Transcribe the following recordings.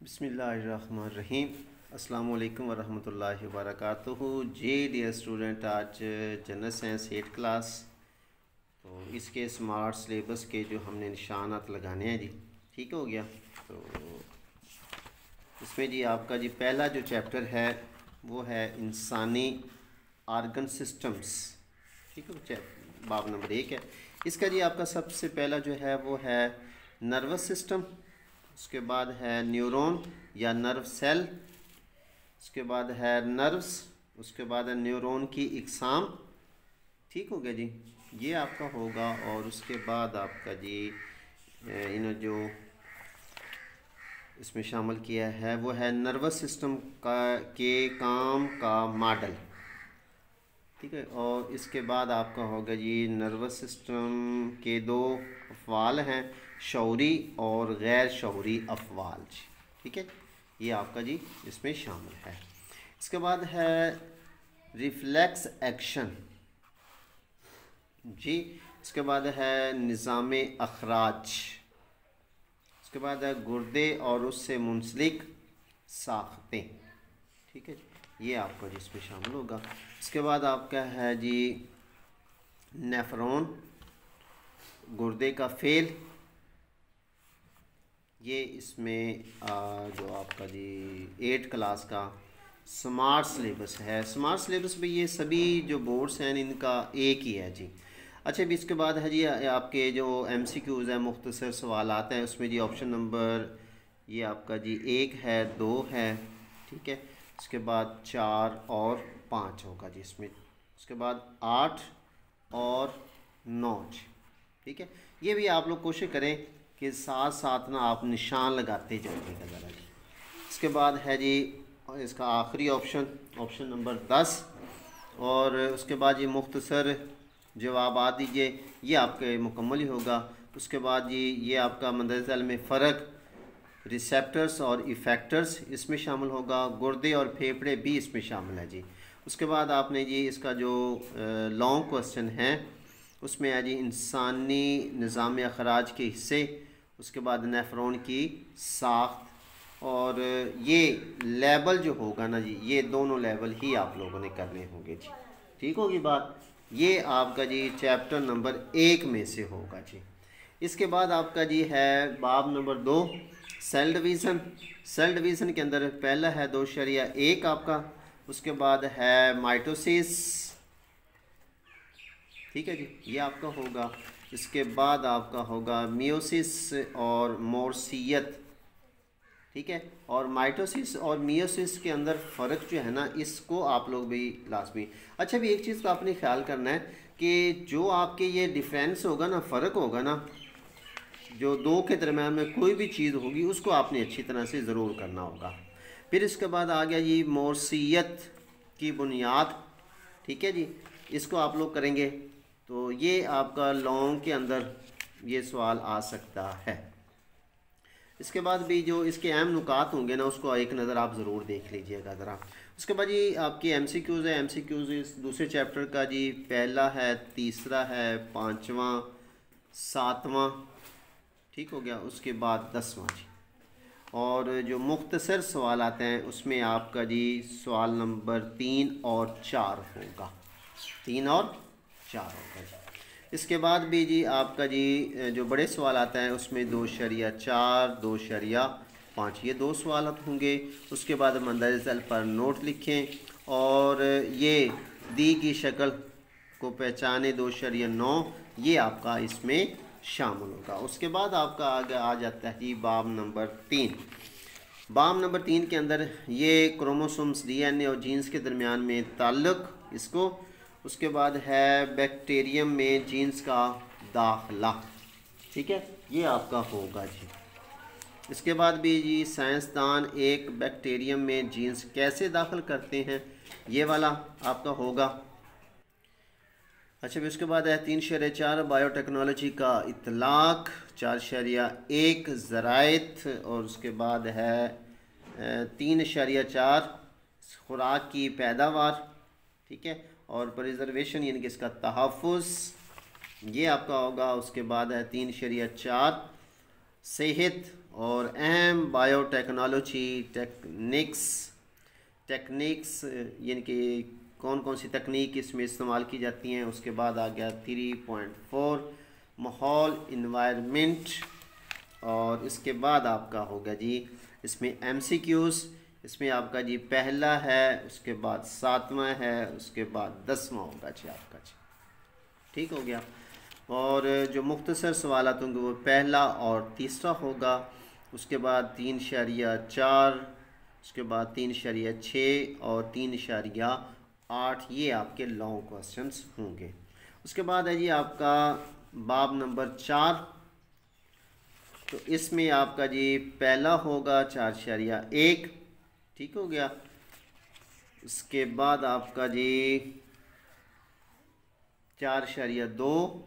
बिस्मिल्लाहिर्रहमानिर्रहीम। अस्सलामु अलैकुम वरहमतुल्लाहि वबरकातुहू। जी डियर स्टूडेंट, आज जनरल साइंस 8 क्लास, तो इसके स्मार्ट सिलेबस के जो हमने निशानात लगाने हैं जी, ठीक हो गया। तो इसमें जी आपका जी पहला जो चैप्टर है वो है इंसानी आर्गन सिस्टम्स, ठीक है। बाब नंबर 1 है इसका जी। आपका सबसे पहला जो है वो है नर्वस सिस्टम, उसके बाद है न्यूरॉन या नर्व सेल, उसके बाद है नर्व्स, उसके बाद है न्यूरॉन की इकसाम, ठीक हो गया जी, ये आपका होगा। और उसके बाद आपका जी इन जो इसमें शामिल किया है वो है नर्वस सिस्टम का के काम का मॉडल, ठीक है। और इसके बाद आपका होगा जी नर्वस सिस्टम के दो अफ़वाल हैं, शऊरी और गैर शऊरी अफ़वाल जी, ठीक है। ये आपका जी इसमें शामिल है। इसके बाद है रिफ्लेक्स एक्शन जी। इसके बाद है निज़ाम अखराज, उसके बाद है गुर्दे और उससे मुंसलिक साख्तें, ठीक है। ये आपका जी इसमें शामिल होगा। इसके बाद आपका है जी नेफ्रॉन, गुर्दे का फेल, ये इसमें जो आपका जी 8 क्लास का स्मार्ट सिलेबस है। स्मार्ट सिलेबस में ये सभी जो बोर्ड्स हैं इनका एक ही है जी। अच्छा, अभी इसके बाद है जी आपके जो MCQs हैं, मुख्तसर सवाल आते हैं, उसमें जी ऑप्शन नंबर ये आपका जी 1 है, 2 है, ठीक है। उसके बाद 4 और 5 होगा जी इसमें। उसके बाद 8 और 9 जी, ठीक है। ये भी आप लोग कोशिश करें कि साथ साथ ना आप निशान लगाते जाइएगा ज़रा जी। इसके बाद है जी इसका आखिरी ऑप्शन, ऑप्शन नंबर 10, और उसके बाद ये मुख्तसर जवाब आ दीजिए, ये आपके मुकम्मल ही होगा। उसके बाद जी ये आपका मंदरजल में फ़र्क, रिसेप्टर्स और इफ़ेक्टर्स इसमें शामिल होगा, गुर्दे और फेफड़े भी इसमें शामिल है जी। उसके बाद आपने जी इसका जो लॉन्ग क्वेश्चन है उसमें है जी इंसानी निज़ाम अखराज के हिस्से, उसके बाद नेफ्रॉन की साख्त, और ये लेवल जो होगा ना जी, ये दोनों लेवल ही आप लोगों ने करने होंगे जी, ठीक होगी बात। ये आपका जी चैप्टर नंबर 1 में से होगा जी। इसके बाद आपका जी है बाब number 2 cell division. Cell division के अंदर पहला है 2.1 आपका, उसके बाद है माइटोसिस, ठीक है जी, ये आपका होगा। इसके बाद आपका होगा मियोसिस और मोर्सियत, ठीक है। और माइटोसिस और मियोसिस के अंदर फ़र्क जो है ना, इसको आप लोग भी लाजमी। अच्छा, भी एक चीज़ का आपने ख्याल करना है कि जो आपके ये डिफरेंस होगा ना, फ़र्क होगा ना, जो दो के दरम्यान में कोई भी चीज़ होगी उसको आपने अच्छी तरह से ज़रूर करना होगा। फिर इसके बाद आ गया ये मोर्सियत की बुनियाद, ठीक है जी, इसको आप लोग करेंगे तो ये आपका लॉन्ग के अंदर ये सवाल आ सकता है। इसके बाद भी जो इसके अहम नुकात होंगे ना, उसको एक नज़र आप ज़रूर देख लीजिएगा ज़रा। उसके बाद जी आपकी MCQs है। MCQs इस दूसरे चैप्टर का जी पहला है, तीसरा है, 5वां, 7वां, ठीक हो गया। उसके बाद 10वां जी। और जो मुख्तसर सवाल आते हैं उसमें आपका जी सवाल नंबर 3 और 4 होगा, 3 और 4 होगा जी। इसके बाद भी जी आपका जी जो बड़े सवाल आता है उसमें 2.4, 2.5, ये 2 सवाल होंगे। उसके बाद मंदरजल पर नोट लिखें और ये दी की शक्ल को पहचाने 2.9, ये आपका इसमें शामिल होगा। उसके बाद आपका आगे आ जाता है जी बाब नंबर 3। बाब नंबर 3 के अंदर ये क्रोमोसोम्स, DNA और जीन्स के दरमियान में ताल्लुक़, इसको। उसके बाद है बैक्टीरियम में जीन्स का दाखला, ठीक है, ये आपका होगा जी। इसके बाद भी जी साइंसदान एक बैक्टीरियम में जीन्स कैसे दाखिल करते हैं, ये वाला आपका होगा। अच्छा, भी उसके बाद है 3.4 बायोटेक्नोलॉजी का इतलाक़, 4.1 ज़राइत, और उसके बाद है 3.4 खुराक की पैदावार, ठीक है, और प्रिजर्वेशन यानी कि इसका तहफ़्फ़ुज़, ये आपका होगा। उसके बाद है 3.4 सेहत और अहम बायोटेक्नोलॉजी टेक्निक्स यानी कि कौन कौन सी तकनीक इसमें इस्तेमाल की जाती हैं। उसके बाद आ गया 3.4 माहौल इन्वायरमेंट। और इसके बाद आपका होगा जी इसमें MCQs। इसमें आपका जी पहला है, उसके बाद 7वां है, उसके बाद 10वां होगा जी आपका जी। ठीक हो गया। और जो मुख्तसर सवालात होंगे वो पहला और तीसरा होगा। उसके बाद 3.4, उसके बाद 3.6 और 3.8 ये आपके लॉन्ग क्वेश्चंस होंगे। उसके बाद है जी आपका बाब नंबर 4। तो इसमें आपका जी पहला होगा 4.1। ठीक हो गया। उसके बाद आपका जी 4.2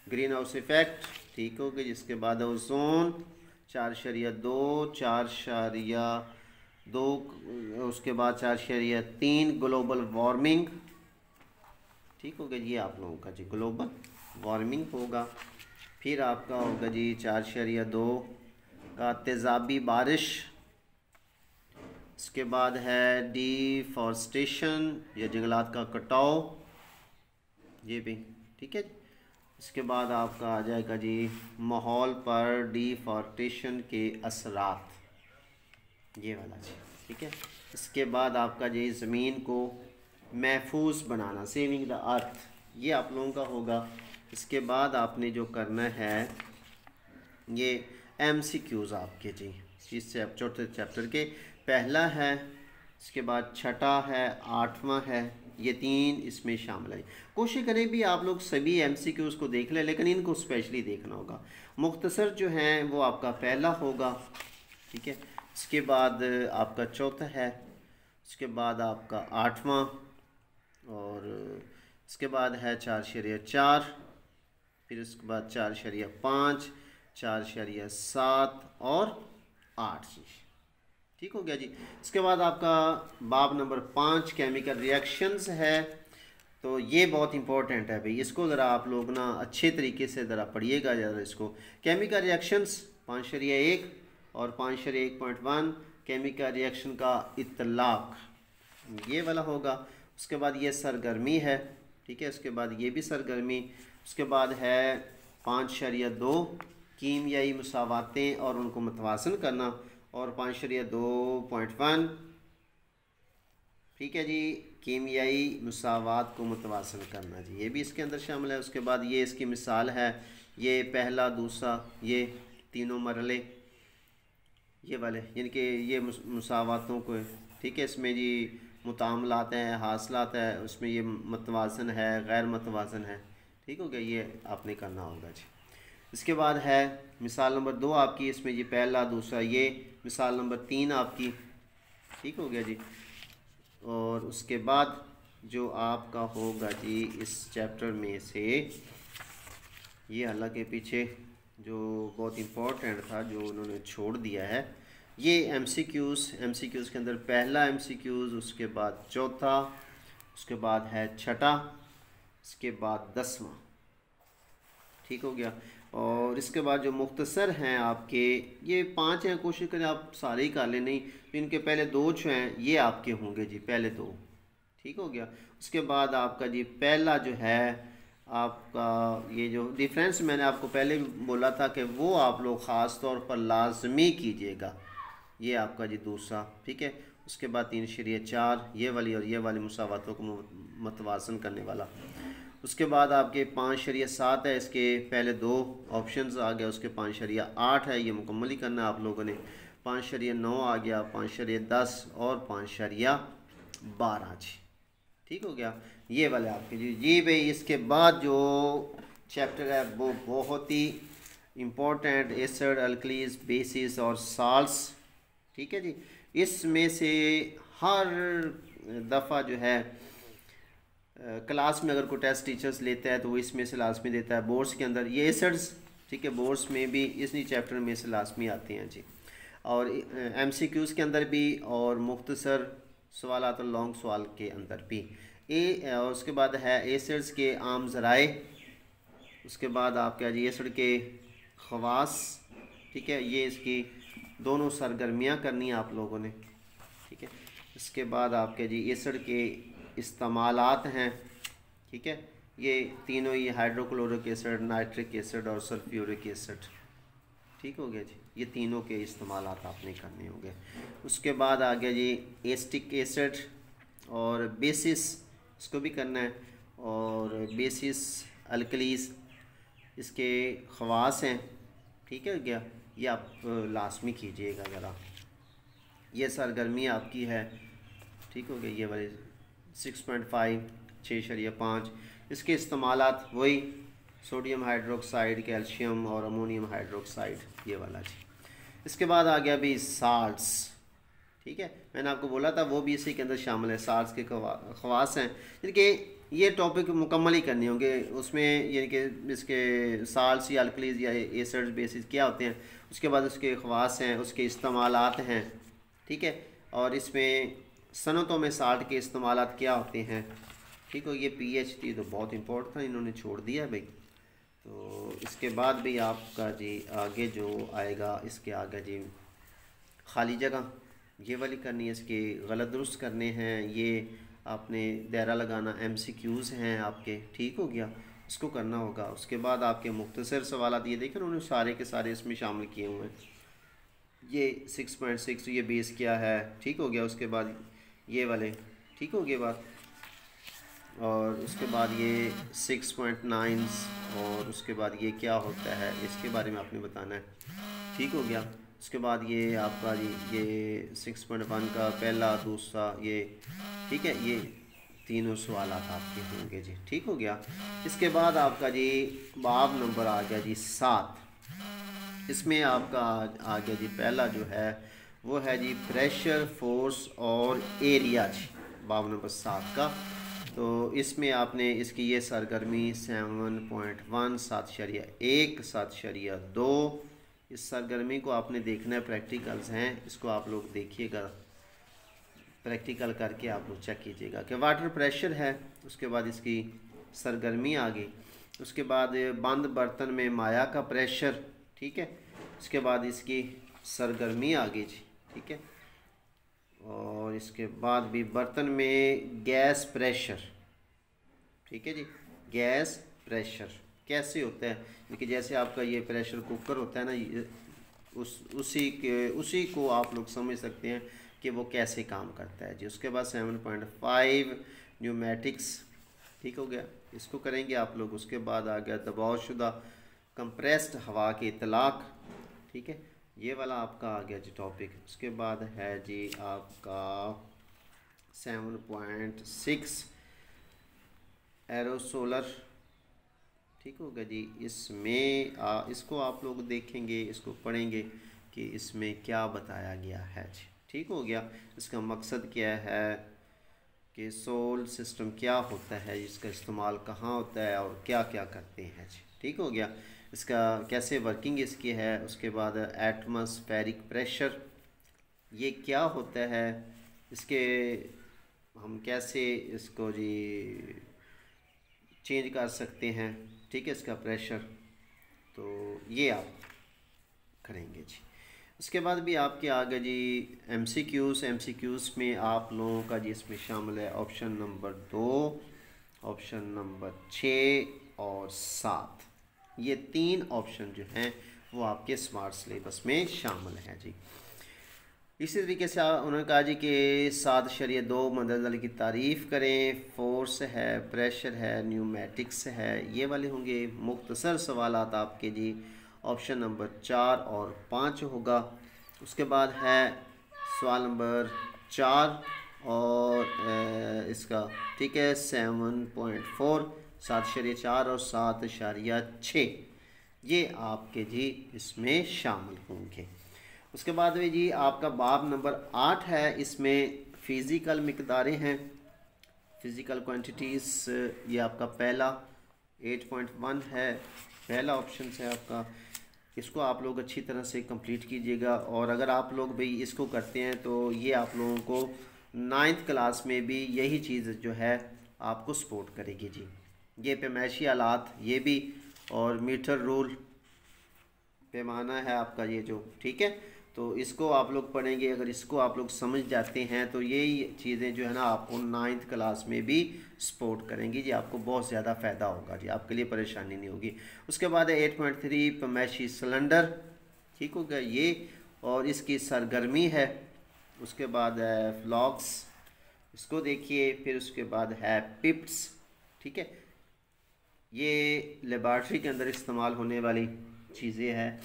ग्रीन हाउस इफेक्ट। ठीक हो गया। जिसके बाद ओजोन 4.2, 4.2 उसके बाद 4.3 ग्लोबल वार्मिंग। ठीक हो गया। ये आप लोगों का जी ग्लोबल वार्मिंग होगा। फिर आपका होगा जी 4.2 का तेज़ाबी बारिश। इसके बाद है डिफॉरेस्टेशन या जंगलात का कटाव, ये भी ठीक है। इसके बाद आपका आ जाएगा जी माहौल पर डिफॉरेस्टेशन के असरात, ये वाला जी ठीक है। इसके बाद आपका जी ज़मीन को महफूज बनाना, सेविंग द अर्थ, ये आप लोगों का होगा। इसके बाद आपने जो करना है ये MCQs आपके जी इस चौथे चैप्टर के पहला है, इसके बाद छठा है, 8वां है, ये 3 इसमें शामिल है। कोशिश करें भी आप लोग सभी MCQs को देख लें, लेकिन इनको स्पेशली देखना होगा। मुख्तसर जो हैं वो आपका पहला होगा, ठीक है। इसके बाद आपका चौथा है, उसके बाद आपका 8वां, और इसके बाद है 4.4, फिर उसके बाद 4.5, 4.7 और 8 जी। ठीक हो गया जी। इसके बाद आपका बाब नंबर 5 केमिकल रिएक्शंस है। तो ये बहुत इंपॉर्टेंट है भाई, इसको ज़रा आप लोग ना अच्छे तरीके से ज़रा पढ़िएगा ज़रा इसको। केमिकल रिएक्शंस 5.1 और 5.1.1 केमिकल रिएक्शन का इतलाक, ये वाला होगा। उसके बाद ये सरगर्मी है, ठीक है। उसके बाद ये भी सरगर्मी। उसके बाद है 5.2 कीमियाई मसावातें और उनको मतवासन करना, और 5.2.1 ठीक है जी कीमियाई मसावात को मुतवासन करना जी, ये भी इसके अंदर शामिल है। उसके बाद ये इसकी मिसाल है, ये पहला दूसरा ये तीनों मरले ये वाले, यानी कि ये मसावातों को ठीक है। इसमें जी मुतामलात हैं, हासिलात है, उसमें ये मतवासन है, गैर मतवासन है। ठीक हो गया, ये आपने करना होगा जी। इसके बाद है मिसाल नंबर 2 आपकी, इसमें ये पहला दूसरा ये मिसाल नंबर 3 आपकी। ठीक हो गया जी। और उसके बाद जो आपका होगा जी इस चैप्टर में से ये हालांकि पीछे जो बहुत इम्पोर्टेंट था जो उन्होंने छोड़ दिया है, ये MCQs के अंदर पहला MCQs, उसके बाद चौथा, उसके बाद है छठा, इसके बाद 10वां। ठीक हो गया। और इसके बाद जो मुख्तसर हैं आपके ये 5 हैं, कोशिश करें आप सारे ही कर लें, नहीं तो इनके पहले 2 जो हैं ये आपके होंगे जी, पहले 2। ठीक हो गया। उसके बाद आपका जी पहला जो है आपका ये जो डिफरेंस मैंने आपको पहले भी बोला था कि वो आप लोग ख़ास तौर पर लाजमी कीजिएगा, ये आपका जी दूसरा। ठीक है। उसके बाद 3.4 ये वाली और ये वाली मुसावातों को मतवासन करने वाला। उसके बाद आपके 5.7 है, इसके पहले 2 ऑप्शंस आ गया। उसके 5.8 है, ये मुकम्मल ही करना है आप लोगों ने। 5.9 आ गया, 5.10 और 5.12 जी। ठीक हो गया, ये वाले आपके जी भाई। इसके बाद जो चैप्टर है वो बहुत ही इम्पोर्टेंट, एसिड, अल्कलीज, बेसिस और साल्ट्स। ठीक है जी। इसमें से हर दफ़ा जो है क्लास में अगर कोई टेस्ट टीचर्स लेता है तो वो इसमें से लाजमी देता है। बोर्ड्स के अंदर ये एसिड्स, ठीक है, बोर्ड्स में भी इसी चैप्टर में से लाजमी आते हैं जी। और MCQs के अंदर भी, और मुख्तसर सवालात और लॉन्ग सवाल के अंदर भी। और उसके बाद है एसिड्स के आम ज़राए। उसके बाद आपका जी एसिड के खवास, ठीक है। ये इसकी दोनों सरगर्मियाँ करनी है आप लोगों ने, ठीक है। इसके बाद आपके जी एसिड के इस्तेमालात हैं, ठीक है। ये तीनों ही हाइड्रोक्लोरिक एसिड, नाइट्रिक एसिड और सल्फ्यूरिक एसिड, ठीक हो गया जी। ये तीनों के इस्तेमालात आपने करने होंगे। उसके बाद आ गया जी एस्टिक एसिड और बेसिस, इसको भी करना है। और बेसिस अल्कलीज इसके ख़वास हैं, ठीक है क्या। ये आप लाजमी कीजिएगा ज़रा। ये सरगर्मी आपकी है, ठीक हो गया। ये वाले 6.5 6.5 इसके इस्तेमालात वही सोडियम हाइड्रोक्साइड, कैल्शियम और अमोनियम हाइड्रोक्साइड, ये वाला जी। इसके बाद आ गया भी साल्ट्स, ठीक है। मैंने आपको बोला था वो भी इसी के अंदर शामिल है। साल्ट्स के ख़वास हैं, यानी कि ये टॉपिक मुकम्मल ही करने होंगे उसमें, यानी कि इसके साल्ट्स या अल्कलीज या एसिड्स बेसिस क्या होते हैं, उसके बाद उसके ख़वास हैं, उसके इस्तेमालात हैं, ठीक है। और इसमें सनतों में साल्ट के इस्तेमालात क्या होते हैं, ठीक हो। ये PhD तो बहुत इम्पोर्टेंट था, इन्होंने छोड़ दिया भाई। तो इसके बाद भी आपका जी आगे जो आएगा, इसके आगे जी खाली जगह ये वाली करनी है, इसके गलत दुरुस्त करने हैं, ये आपने दायरा लगाना, MCQs हैं आपके, ठीक हो गया, इसको करना होगा। उसके बाद आपके मुख्तसर सवाल ये देखें उन्होंने सारे के सारे इसमें शामिल किए हुए हैं। ये 6.6 ये बेस क्या है, ठीक हो गया। उसके बाद ये वाले, ठीक हो गया बात। और उसके बाद ये 6.9 और उसके बाद ये क्या होता है इसके बारे में आपने बताना है, ठीक हो गया। उसके बाद ये आपका ये 6.1 का पहला दूसरा ये, ठीक है। ये तीनों सवाल आपके होंगे जी, ठीक हो गया। इसके बाद आपका जी बाब नंबर आ गया जी 7। इसमें आपका आ गया जी पहला जो है वो है जी प्रेशर, फोर्स और एरिया जी, बाब नंबर 7 का। तो इसमें आपने इसकी ये सरगर्मी 7.1 7.1 7.2 इस सरगर्मी को आपने देखना है। प्रैक्टिकल्स हैं, इसको आप लोग देखिएगा, प्रैक्टिकल करके आप लोग चेक कीजिएगा कि वाटर प्रेशर है। उसके बाद इसकी सरगर्मी आ गई। उसके बाद बंद बर्तन में माया का प्रेशर, ठीक है। उसके बाद इसकी सरगर्मी आ गई जी, ठीक है। और इसके बाद भी बर्तन में गैस प्रेशर, ठीक है जी। गैस प्रेशर कैसे होता है, क्योंकि जैसे आपका ये प्रेशर कुकर होता है ना, ये उसी को आप लोग समझ सकते हैं कि वो कैसे काम करता है जी। उसके बाद 7.5 न्यूमेटिक्स, ठीक हो गया, इसको करेंगे आप लोग। उसके बाद आ गया दबावशुदा कंप्रेस्ड हवा के इतलाक, ठीक है, ये वाला आपका आ गया जी टॉपिक। उसके बाद है जी आपका 7.6 एरोसोलर, ठीक होगा जी। इसमें इसको आप लोग देखेंगे, इसको पढ़ेंगे कि इसमें क्या बताया गया है जी, ठीक हो गया। इसका मकसद क्या है कि सोल सिस्टम क्या होता है, इसका इस्तेमाल कहाँ होता है और क्या क्या करते हैं जी, ठीक हो गया। इसका कैसे वर्किंग इसकी है। उसके बाद एटमॉस्फेरिक प्रेशर ये क्या होता है, इसके हम कैसे इसको जी चेंज कर सकते हैं, ठीक है, इसका प्रेशर, तो ये आप करेंगे जी। उसके बाद भी आपके आगे जी MCQs में आप लोगों का जी इसमें शामिल है ऑप्शन नंबर 2, ऑप्शन नंबर 6 और 7। ये 3 ऑप्शन जो हैं वो आपके स्मार्ट सिलेबस में शामिल हैं जी। इसी तरीके से उन्होंने कहा जी कि 7.2 मदद की तारीफ़ करें, फोर्स है, प्रेशर है, न्यूमेटिक्स है, ये वाले होंगे। मुख्तसर सवालात आपके जी ऑप्शन नंबर 4 और 5 होगा। उसके बाद है सवाल नंबर 4 और इसका, ठीक है, 7.4 7.4 और 7.6 ये आपके जी इसमें शामिल होंगे। उसके बाद में जी आपका बाब नंबर 8 है, इसमें फ़िज़िकल मिक़दारें हैं, फ़िज़िकल क्वांटिटीज़, ये आपका पहला 8.1 है, पहला ऑप्शन है आपका। इसको आप लोग अच्छी तरह से कंप्लीट कीजिएगा। और अगर आप लोग भाई इसको करते हैं तो ये आप लोगों को 9th क्लास में भी यही चीज़ जो है आपको सपोर्ट करेगी जी। ये पैमाइशी आलात ये भी, और मीटर रूल, पैमाना है आपका ये जो, ठीक है। तो इसको आप लोग पढ़ेंगे, अगर इसको आप लोग समझ जाते हैं तो यही चीज़ें जो है ना आपको 9th क्लास में भी सपोर्ट करेंगी जी, आपको बहुत ज़्यादा फ़ायदा होगा जी, आपके लिए परेशानी नहीं होगी। उसके बाद है 8.3 पमैशी सिलेंडर, ठीक हो गया ये, और इसकी सरगर्मी है। उसके बाद है फ्लॉक्स, इसको देखिए। फिर उसके बाद है पिप्स, ठीक है, ये लेबॉर्ट्री के अंदर इस्तेमाल होने वाली चीज़ें हैं।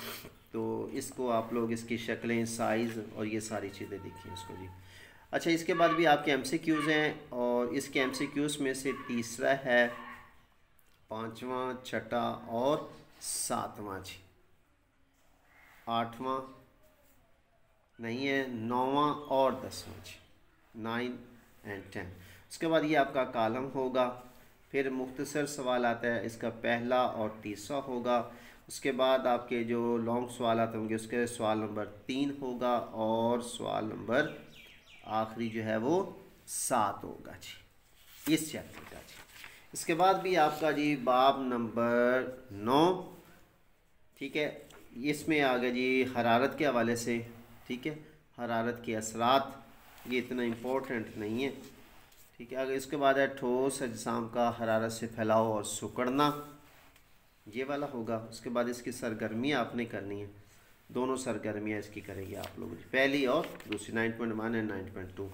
तो इसको आप लोग इसकी शक्लें, साइज़ और ये सारी चीज़ें देखिए इसको जी। अच्छा, इसके बाद भी आपके एमसीक्यूज़ हैं, और इसके एमसीक्यूज़ में से तीसरा है 5वां, छठा और 7वां जी। 8वां नहीं है, 9वां और 10वां जी, 9 एंड 10। उसके बाद ये आपका कॉलम होगा। फिर मुख्तसर सवाल आता है, इसका पहला और तीसरा होगा। उसके बाद आपके जो लॉन्ग सवाल आते होंगे उसके सवाल नंबर 3 होगा, और सवाल नंबर आखिरी जो है वो 7 होगा जी, इस चैप्टर का जी। इसके बाद भी आपका जी बाब नंबर 9, ठीक है, इसमें आ गया जी हरारत के हवाले से, ठीक है, हरारत के असरात, ये इतना इम्पोर्टेंट नहीं है, ठीक है। अगर इसके बाद है ठोस अजसाम का हरारत से फैलाव और सिकुड़ना, ये वाला होगा। उसके बाद इसकी सरगर्मी आपने करनी है, दोनों सरगर्मियाँ इसकी करेंगे आप लोग, पहली और दूसरी, 9.1 एंड 9.2।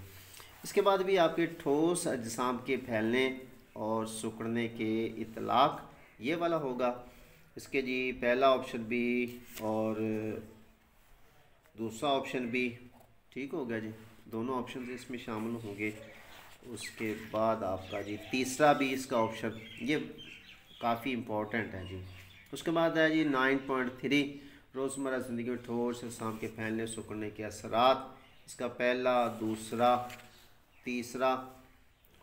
इसके बाद भी आपके ठोस अजसाम के फैलने और सिकुड़ने के इतलाक, ये वाला होगा। इसके जी पहला ऑप्शन बी और दूसरा ऑप्शन बी, ठीक हो गया जी, दोनों ऑप्शन इसमें शामिल होंगे। उसके बाद आपका जी तीसरा भी इसका ऑप्शन, ये काफ़ी इम्पोर्टेंट है जी। उसके बाद है जी 9.3 रोज़मर्रा ज़िंदगी में ठोस अजसाम के फैलने सिकुड़ने के असरात। इसका पहला, दूसरा, तीसरा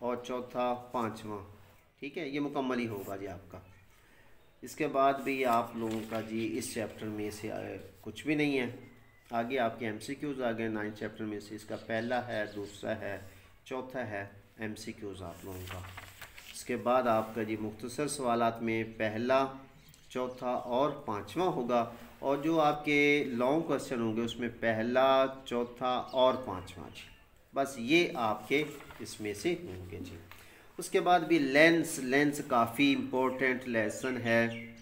और चौथा, पाँचवा, ठीक है, ये मुकम्मल ही होगा जी आपका। इसके बाद भी आप लोगों का जी इस चैप्टर में से कुछ भी नहीं है। आगे आपके एमसीक्यूज़ आ गए 9th चैप्टर में से, इसका पहला है, दूसरा है, चौथा है एमसीक्यूज़ आप लोगों का। इसके बाद आपका जी मुख्तसर सवालात में पहला, चौथा और पाँचवा होगा, और जो आपके लॉन्ग क्वेश्चन होंगे उसमें पहला, चौथा और पाँचवा जी, बस ये आपके इसमें से होंगे जी। उसके बाद भी लेंस काफ़ी इम्पोर्टेंट लेसन है,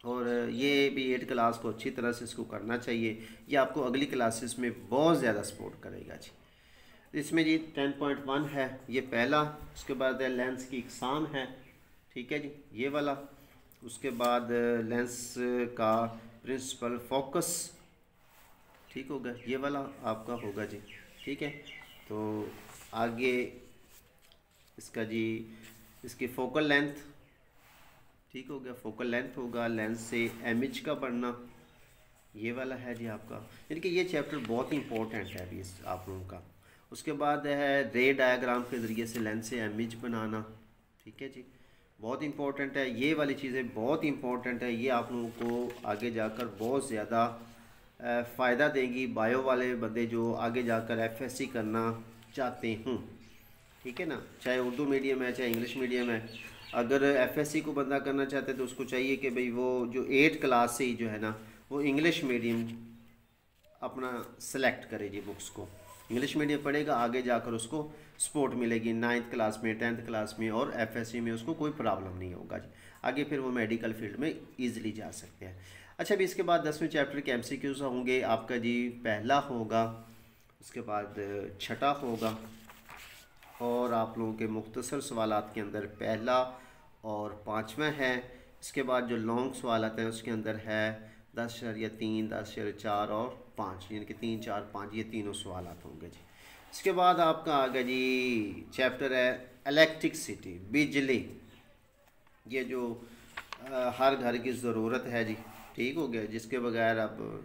और ये भी 8 क्लास को अच्छी तरह से इसको करना चाहिए, ये आपको अगली क्लासेस में बहुत ज़्यादा सपोर्ट करेगा जी। इसमें जी 10.1 है ये पहला। उसके बाद लेंस की इकसाम है, ठीक है जी, ये वाला। उसके बाद लेंस का प्रिंसिपल फोकस, ठीक हो गया, ये वाला आपका होगा जी, ठीक है। तो आगे इसका जी इसकी फोकल लेंथ, ठीक हो गया, फोकल लेंथ होगा, लेंस से इमेज का बनना, ये वाला है जी आपका, यानी कि ये चैप्टर बहुत ही इंपॉर्टेंट है अभी इस आप लोगों का। उसके बाद है रे डायग्राम के ज़रिए से लेंस से इमेज बनाना, ठीक है जी, बहुत इंपॉर्टेंट है, ये वाली चीज़ें बहुत इंपॉर्टेंट है, ये आप लोगों को आगे जाकर बहुत ज़्यादा फ़ायदा देंगी। बायो वाले बंदे जो आगे जाकर एफएससी करना चाहते हों, ठीक है ना, चाहे उर्दू मीडियम है चाहे इंग्लिश मीडियम है, अगर एफएससी को बंदा करना चाहते हैं तो उसको चाहिए कि भाई वो जो 8 क्लास से ही जो है ना वो इंग्लिश मीडियम अपना सेलेक्ट करे जी, बुक्स को इंग्लिश मीडियम पढ़ेगा, आगे जाकर उसको सपोर्ट मिलेगी 9th क्लास में, 10th क्लास में, और एफएससी में उसको कोई प्रॉब्लम नहीं होगा जी, आगे फिर वो मेडिकल फील्ड में ईजिली जा सकते हैं। अच्छा, अभी इसके बाद 10वें चैप्टर के एमसीक्यूज होंगे आपका जी, पहला होगा, उसके बाद छठा होगा, और आप लोगों के मुख्तसर सवालात के अंदर पहला और पाँचवा है। इसके बाद जो लॉन्ग सवाल आते हैं उसके अंदर है 10.3, 10.4 और 5, यानी कि 3, 4, 5, ये तीनों सवालात होंगे जी। इसके बाद आपका आ गया जी चैप्टर है इलेक्ट्रिसिटी, बिजली, ये जो हर घर की ज़रूरत है जी, ठीक हो गया, जिसके बगैर अब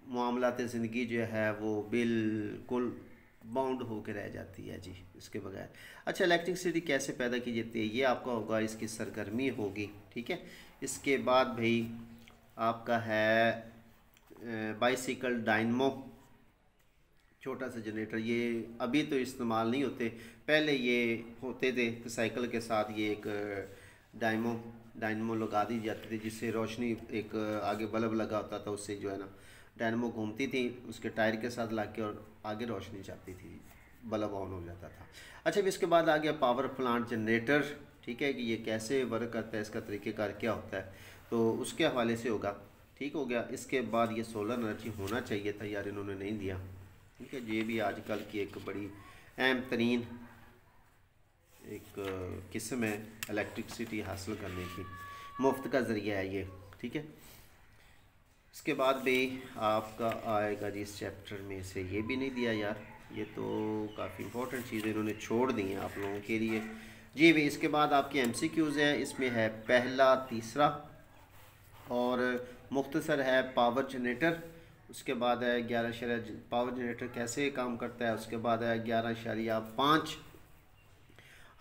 मामलात ज़िंदगी जो है वो बिल्कुल बाउंड होकर रह जाती है जी, इसके बगैर। अच्छा, इलेक्ट्रिसिटी कैसे पैदा की जाती है, ये आपका होगा, इसकी सरगर्मी होगी, ठीक है। इसके बाद भाई आपका है बाइसिकल डायनमो, छोटा सा जनरेटर, ये अभी तो इस्तेमाल नहीं होते, पहले ये होते थे साइकिल के साथ, ये एक डायमो डायनमो लगा दी जाती थी, जिससे रोशनी एक आगे बल्ब लगा होता था, उससे जो है ना डायनमो घूमती थी उसके टायर के साथ ला के और आगे रोशनी जाती थी, बल्ब ऑन हो जाता था। अच्छा, अब इसके बाद आ गया पावर प्लांट जनरेटर। ठीक है कि ये कैसे वर्क करता है, इसका तरीक़ेकार क्या होता है, तो उसके हवाले से होगा। ठीक हो गया। इसके बाद ये सोलर एनर्जी होना चाहिए था यार, इन्होंने नहीं दिया। ठीक है, ये भी आजकल की एक बड़ी अहम तरीन एक किस्म है इलेक्ट्रिसिटी हासिल करने की, मुफ्त का ज़रिया है ये। ठीक है, इसके बाद भी आपका आएगा जी इस चैप्टर में से, ये भी नहीं दिया यार, ये तो काफ़ी इंपॉर्टेंट चीज़ें इन्होंने छोड़ दी हैं आप लोगों के लिए जी भी। इसके बाद आपके MCQs हैं, इसमें है पहला, तीसरा और मुख्तसर है पावर जनरेटर। उसके बाद है 11 पावर जनरेटर कैसे काम करता है। उसके बाद है 11.5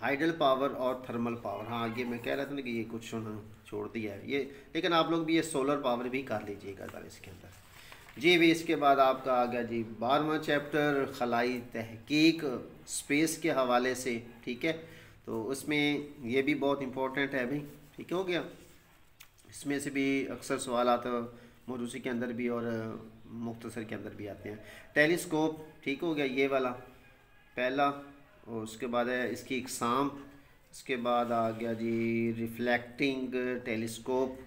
हाइडल पावर और थर्मल पावर। हाँ, आगे मैं कह रहा था ना कि ये कुछ छोड़ दिया है ये, लेकिन आप लोग भी ये सोलर पावर भी कर लीजिएगा ज़रा इसके अंदर जी भी। इसके बाद आपका आ गया जी 12वां चैप्टर खलाई तहकीक स्पेस के हवाले से। ठीक है, तो उसमें ये भी बहुत इम्पोर्टेंट है भाई। ठीक हो गया, इसमें से भी अक्सर सवाल आता है, मौरूसी के अंदर भी और मुख्तसर के अंदर भी आते हैं। टेलीस्कोप, ठीक हो गया, ये वाला पहला। और उसके बाद है इसकी इकसाम। इसके बाद आ गया जी रिफ्लेक्टिंग टेलीस्कोप,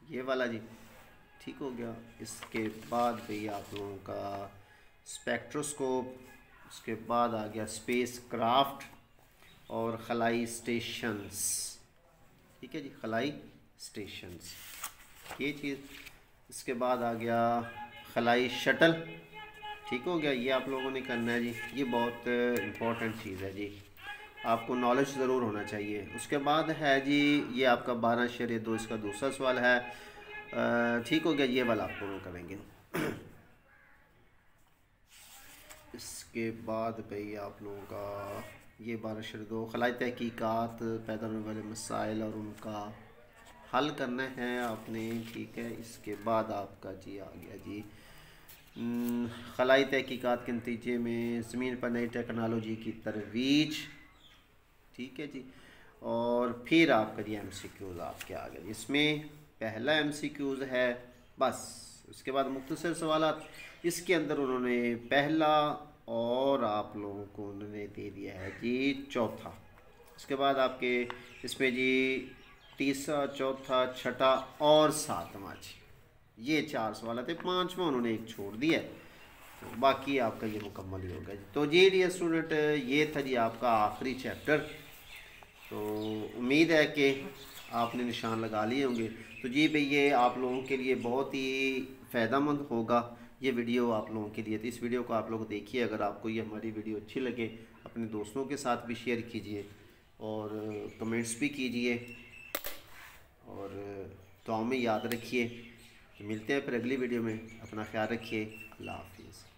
ये वाला जी। ठीक हो गया। इसके बाद भी आप लोगों का स्पेक्ट्रोस्कोप। उसके बाद आ गया स्पेस क्राफ्ट और खलाई स्टेशंस। ठीक है जी, खलाई स्टेशंस ये चीज़। इसके बाद आ गया खलाई शटल। ठीक हो गया, ये आप लोगों ने करना है जी, ये बहुत इम्पोर्टेंट चीज़ है जी, आपको नॉलेज ज़रूर होना चाहिए। उसके बाद है जी ये आपका 12.2 इसका दूसरा सवाल है। ठीक हो गया, ये वाला आप लोग करेंगे। इसके बाद भाई आप लोगों का ये 12.2 खलाई तहकीकात, पैदा होने वाले मसाइल और उनका हल करना है आपने। ठीक है, इसके बाद आपका जी आ गया जी खलाई तहकीकात के नतीजे में ज़मीन पर नई टेक्नोलॉजी की तरवीज। ठीक है जी, और फिर आपका जी MCQs आपके आ गए। इसमें पहला MCQs है बस। उसके बाद मुख्तसर सवालात, इसके अंदर उन्होंने पहला और आप लोगों को उन्होंने दे दिया है जी चौथा। उसके बाद आपके इसमें जी तीसरा, चौथा, छठा और सातवां जी, ये 4 सवाल थे। 5वां उन्होंने एक छोड़ दिया, तो बाकी आपका ये मुकम्मल ही होगा जी। तो जी डियर स्टूडेंट, ये था जी आपका आखिरी चैप्टर। तो उम्मीद है कि आपने निशान लगा लिए होंगे। तो जी भाई ये आप लोगों के लिए बहुत ही फ़ायदेमंद होगा ये वीडियो आप लोगों के लिए। तो इस वीडियो को आप लोग देखिए, अगर आपको ये हमारी वीडियो अच्छी लगे अपने दोस्तों के साथ भी शेयर कीजिए और कमेंट्स भी कीजिए और दुआ में याद रखिए। मिलते हैं फिर अगली वीडियो में, अपना ख्याल रखिए, अल्लाह हाफिज़।